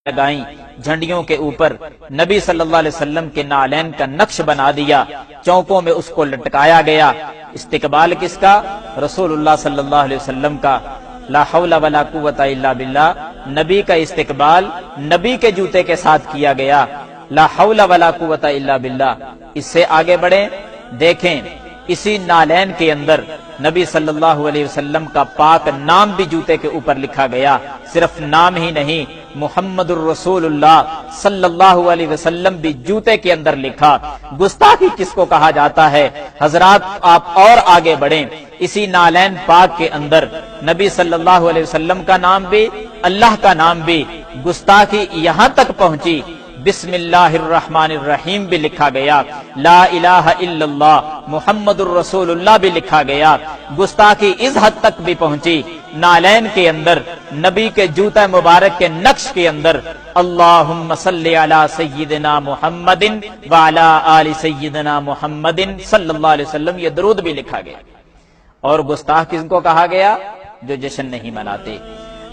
لگائیں جھنڈیوں کے اوپر، نبی صلی اللہ علیہ وسلم کے نالین کا نقش بنا دیا، چوکوں میں اس کو لٹکایا گیا۔ استقبال کس کا؟ رسول اللہ صلی اللہ علیہ وسلم کا۔ لا حول ولا قوت الا باللہ، نبی کا استقبال نبی کے جوتے کے ساتھ کیا گیا۔ لا حول ولا قوت الا باللہ۔ اس سے آگے بڑھیں، دیکھیں اسی نالین کے اندر نبی صلی اللہ علیہ وسلم کا پاک نام بھی جوتے کے اوپر لکھا گیا۔ صرف نام ہی نہیں، محمد الرسول اللہ صلی اللہ علیہ وسلم بھی جوتے کے اندر لکھا۔ گستاخی کس کو کہا جاتا ہے؟ حضرات آپ اور آگے بڑھیں، اسی نالین پاک کے اندر نبی صلی اللہ علیہ وسلم کا نام بھی، اللہ کا نام بھی، گستاخی یہاں تک پہنچی بسم اللہ الرحمن الرحیم بھی لکھا گیا، لا الہ الا اللہ محمد الرسول اللہ بھی لکھا گیا۔ گستاخی اس حد تک بھی پہنچی، نالین کے اندر نبی کے جوتا مبارک کے نقش کے اندر اللہم صلی علی سیدنا محمد وعلی آل سیدنا محمد صلی اللہ علیہ وسلم، یہ درود بھی لکھا گیا۔ اور گستاخ کس کو کہا گیا؟ جو جشن نہیں مناتے۔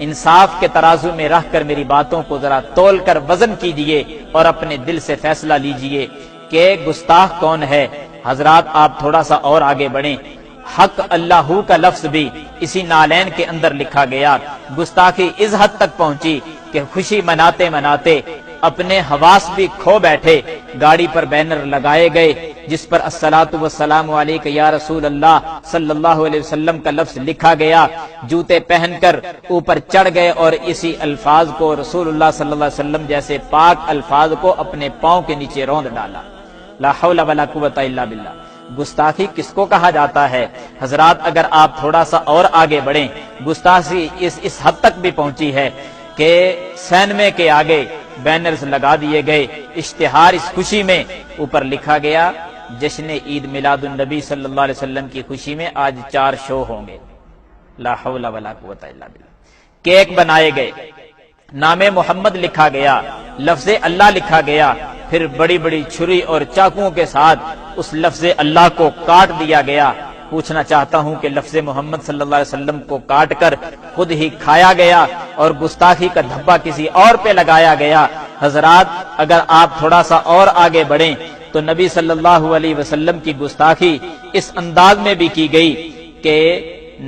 انصاف کے ترازو میں رکھ کر میری باتوں کو ذرا تول کر وزن کیجئے اور اپنے دل سے فیصلہ لیجئے کہ گستاخ کون ہے۔ حضرات آپ تھوڑا سا اور آگے بڑھیں، حق اللہ کا لفظ بھی اسی نالین کے اندر لکھا گیا۔ گستاخی اس حد تک پہنچی کہ خوشی مناتے مناتے اپنے حواس بھی کھو بیٹھے، گاڑی پر بینر لگائے گئے جس پر الصلاۃ والسلام علیک یا رسول اللہ صلی اللہ علیہ وسلم کا لفظ لکھا گیا۔ جوتے پہن کر اوپر چڑھ گئے اور اسی الفاظ کو، رسول اللہ صلی اللہ علیہ وسلم جیسے پاک الفاظ کو اپنے پاؤں کے نیچے روند ڈالا۔ لا حول ولا قوت الا باللہ۔ گستاخی کس کو کہا جاتا ہے؟ حضرات اگر آپ تھوڑا سا اور آگے بڑھیں، گستاخی اس حد تک بھی پہنچی ہے کہ سینمے کے آگے بینرز لگا دیے گئے، اشتہار اس خوشی میں اوپر لکھا گیا جشن عید میلاد النبی صلی اللہ علیہ وسلم کی خوشی میں آج 4 شو ہوں گے۔ لا حول ولا قوت الا باللہ۔ کیک بنائے گئے، نام محمد لکھا گیا، لفظ اللہ لکھا گیا، پھر بڑی بڑی چھری اور چاقوؤں کے ساتھ اس لفظ اللہ کو کاٹ دیا گیا۔ پوچھنا چاہتا ہوں کہ لفظ محمد صلی اللہ علیہ وسلم کو کاٹ کر خود ہی کھایا گیا اور گستاخی کا دھبا کسی اور پہ لگایا گیا۔ حضرات اگر آپ تھوڑا سا اور آگے بڑھیں تو نبی صلی اللہ علیہ وسلم کی گستاخی اس انداز میں بھی کی گئی کہ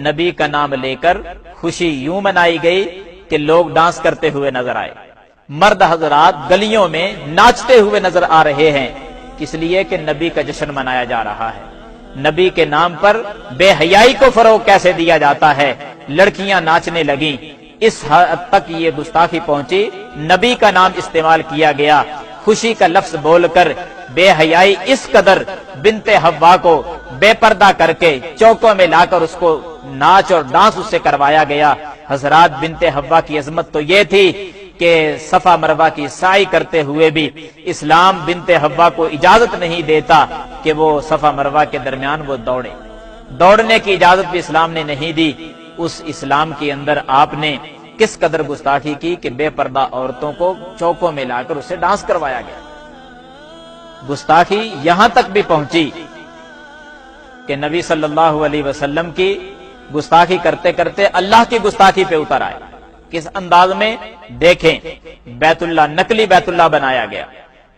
نبی کا نام لے کر خوشی یوں منائی گئی کہ لوگ ڈانس کرتے ہوئے نظر آئے۔ مرد حضرات گلیوں میں ناچتے ہوئے نظر آ رہے ہیں، اس لیے کہ نبی کا جشن منایا جا رہا ہے۔ نبی کے نام پر بے حیائی کو فروغ کیسے دیا جاتا ہے؟ لڑکیاں ناچنے لگیں، اس حد تک یہ گستاخی پہنچی، نبی کا نام استعمال کیا گیا، خوشی کا لفظ بول کر بے حیائی اس قدر بنت حوا کو بے پردہ کر کے چوکوں میں لا کر اس کو ناچ اور ڈانس اس سے کروایا گیا۔ حضرات بنت حوا کی عظمت تو یہ تھی کہ صفا مروہ کی سعی کرتے ہوئے بھی اسلام بنت حوا کو اجازت نہیں دیتا کہ وہ صفا مروہ کے درمیان وہ دوڑنے کی اجازت بھی اسلام نے نہیں دی۔ اس اسلام کے اندر آپ نے کس قدر گستاخی کی کہ بے پردہ عورتوں کو چوکوں میں لا کر اسے ڈانس کروایا گیا۔ گستاخی یہاں تک بھی پہنچی کہ نبی صلی اللہ علیہ وسلم کی گستاخی کرتے کرتے اللہ کی گستاخی پہ اتر آئے۔ کس انداز میں؟ دیکھیں، بیت اللہ، نقلی بیت اللہ بنایا گیا،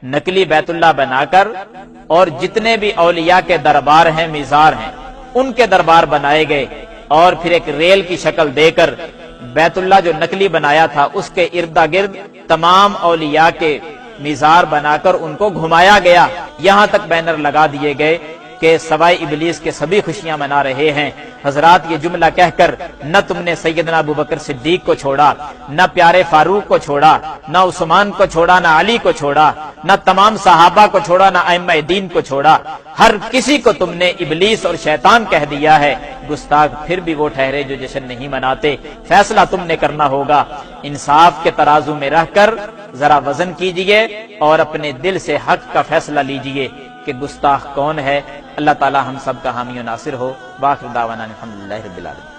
نقلی بیت اللہ بنا کر اور جتنے بھی اولیاء کے دربار ہیں، میزار ہیں، ان کے دربار بنائے گئے اور پھر ایک ریل کی شکل دے کر بیت اللہ جو نقلی بنایا تھا اس کے ارد گرد تمام اولیاء کے میزار بنا کر ان کو گھمایا گیا۔ یہاں تک بینر لگا دیے گئے کہ سوائے ابلیس کے سبھی خوشیاں منا رہے ہیں۔ حضرات یہ جملہ کہہ کر نہ تم نے سیدنا ابوبکر صدیق کو چھوڑا، نہ پیارے فاروق کو چھوڑا، نہ عثمان کو چھوڑا، نہ علی کو چھوڑا، نہ تمام صحابہ کو چھوڑا، نہ ائمہ دین کو چھوڑا، ہر کسی کو تم نے ابلیس اور شیطان کہہ دیا ہے۔ گستاخ پھر بھی وہ ٹھہرے جو جشن نہیں مناتے۔ فیصلہ تم نے کرنا ہوگا، انصاف کے ترازو میں رہ کر ذرا وزن کیجئے اور اپنے دل سے حق کا فیصلہ لیجئے کہ گستاخ کون ہے۔ اللہ تعالی ہم سب کا حامی و ناصر ہو۔ وآخر دعوانا الحمدللہ رب العالمین۔